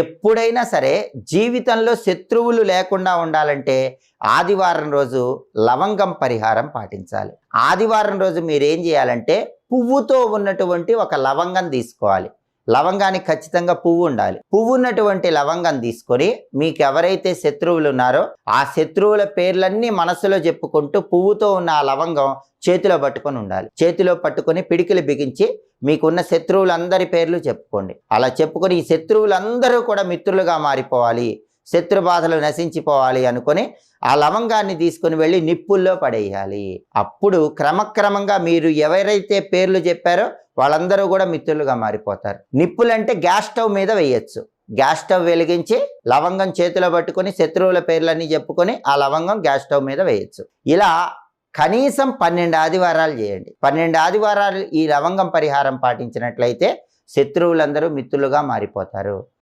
ఎప్పుడైనా సరే జీవితంలో శత్రువులు లేకుండా ఉండాలంటే ఆదివారం రోజు లవంగం పరిహారం పాటించాలి. ఆదివారం రోజు మీరేం చేయాలంటే పువ్వుతో ఉన్నటువంటి ఒక లవంగం తీసుకోవాలి. లవంగానికి ఖచ్చితంగా పువ్వు ఉండాలి. పువ్వు ఉన్నటువంటి లవంగం తీసుకొని మీకు ఎవరైతే శత్రువులు ఉన్నారో ఆ శత్రువుల పేర్లన్నీ మనసులో చెప్పుకుంటూ పువ్వుతో ఉన్న ఆ లవంగం చేతిలో పట్టుకొని ఉండాలి. చేతిలో పట్టుకొని పిడికిలు బిగించి మీకున్న శత్రువులందరి పేర్లు చెప్పుకోండి. అలా చెప్పుకొని ఈ శత్రువులందరూ కూడా మిత్రులుగా మారిపోవాలి, శత్రు బాధలు నశించిపోవాలి అనుకొని ఆ లవంగాన్ని తీసుకుని వెళ్ళి నిప్పుల్లో పడేయాలి. అప్పుడు క్రమక్రమంగా మీరు ఎవరైతే పేర్లు చెప్పారో వాళ్ళందరూ కూడా మిత్రులుగా మారిపోతారు. నిప్పులంటే గ్యాస్ స్టవ్ మీద వేయచ్చు. గ్యాస్ స్టవ్ వెలిగించి లవంగం చేతిలో పట్టుకొని శత్రువుల పేర్లన్నీ చెప్పుకొని ఆ లవంగం గ్యాస్ స్టవ్ మీద వేయచ్చు. ఇలా కనీసం 12 ఆదివారాలు చేయండి. 12 ఆదివారాలు ఈ లవంగం పరిహారం పాటించినట్లయితే శత్రువులందరూ మిత్రులుగా మారిపోతారు.